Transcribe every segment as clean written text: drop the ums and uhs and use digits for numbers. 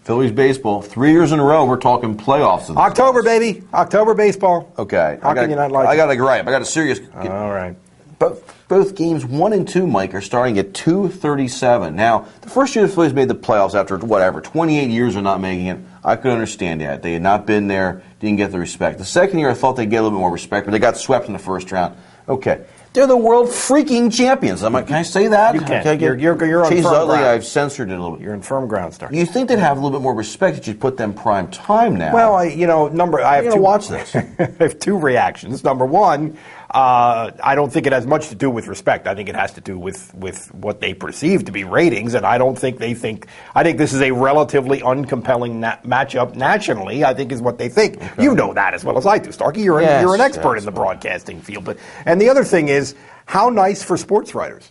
Phillies baseball, 3 years in a row, we're talking playoffs. October, baby. October baseball. Okay. How can you not like it? I got a gripe. I got a serious... All right. Both games 1 and 2, Mike, are starting at 2:37. Now, the first year the Phillies made the playoffs after, 28 years of not making it, I could understand that. They had not been there, didn't get the respect. The second year, I thought they'd get a little bit more respect, but they got swept in the first round. Okay. They're the world freaking champions. I'm like, can I say that? You can. Can I You're on Chase firm Utley, ground. I've censored it a little bit. You're in firm ground, Star. You think they'd have a little bit more respect if you put them prime time now? Well, I have two. Watch this. I have two reactions. Number one, I don't think it has much to do with respect. I think it has to do with what they perceive to be ratings, and I don't think they think. I think this is a relatively uncompelling matchup nationally. I think is what they think. Okay. You know that as well as I do, Starkey. You're an expert in the broadcasting field. And the other thing is, how nice for sports writers.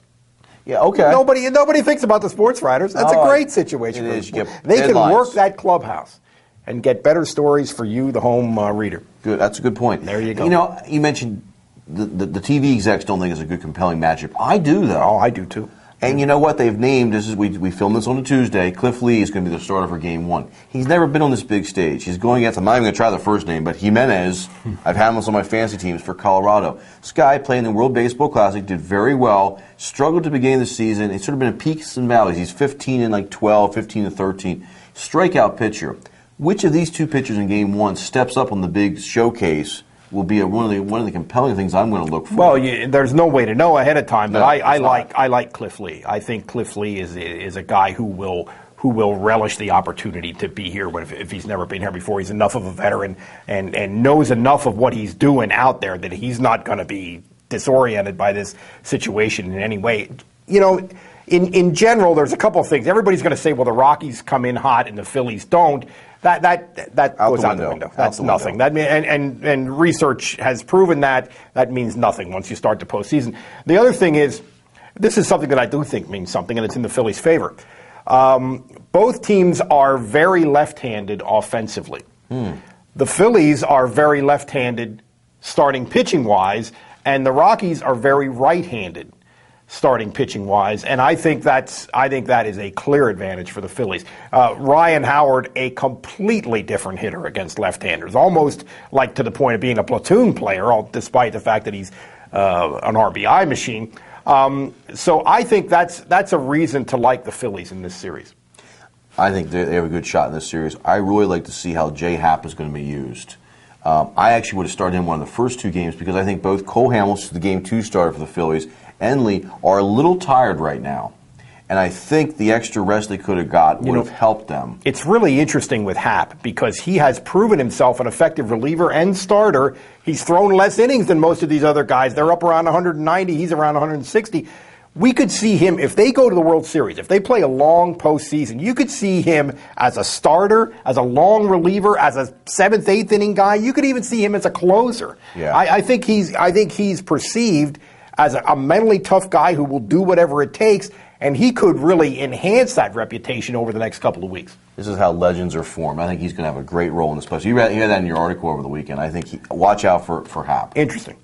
Yeah, okay. Nobody thinks about the sports writers. That's a great situation. They can work that clubhouse and get better stories for you, the home reader. Good. That's a good point. There you go. You mentioned the TV execs don't think it's a good, compelling matchup. I do, though. Oh, I do, too. And you know what? They've named, we filmed this on a Tuesday, Cliff Lee is going to be the starter for Game 1. He's never been on this big stage. He's going against, I'm not even going to try the first name, but Jimenez. I've had him on my fantasy teams for Colorado. This guy played in the World Baseball Classic, did very well, struggled to begin the season. It's sort of been peaks and valleys. He's 15 and 12, 15 and 13. Strikeout pitcher. Which of these two pitchers in Game 1 steps up on the big showcase will be one of the compelling things I'm going to look for. Well, there's no way to know ahead of time, but I like Cliff Lee. I think Cliff Lee is a guy who will relish the opportunity to be here if he's never been here before. He's enough of a veteran and knows enough of what he's doing out there that he's not going to be disoriented by this situation in any way. In general, there's a couple of things. Everybody's going to say, well, the Rockies come in hot and the Phillies don't. That goes out the window. That's nothing. That and research has proven that means nothing once you start the postseason. The other thing is, this is something that I do think means something, and it's in the Phillies' favor. Both teams are very left-handed offensively. The Phillies are very left-handed starting pitching-wise, and the Rockies are very right-handed starting pitching-wise, and I think that is a clear advantage for the Phillies. Ryan Howard, a completely different hitter against left-handers, almost like to the point of being a platoon player, despite the fact that he's an RBI machine. So I think that's a reason to like the Phillies in this series. I think they have a good shot in this series. I really like to see how Jay Happ is going to be used. I actually would have started him one of the first two games because I think both Cole Hamels, the Game 2 starter for the Phillies, and Lee are a little tired right now. And I think the extra rest they could have got would have helped them. It's really interesting with Happ because he has proven himself an effective reliever and starter. He's thrown less innings than most of these other guys. They're up around 190. He's around 160. We could see him, if they go to the World Series, if they play a long postseason, you could see him as a starter, as a long reliever, as a 7th, 8th inning guy. You could even see him as a closer. Yeah. I think he's perceived as a mentally tough guy who will do whatever it takes, and he could really enhance that reputation over the next couple of weeks. This is how legends are formed. I think he's going to have a great role in this place. You had that in your article over the weekend. I think watch out for Happ. Interesting.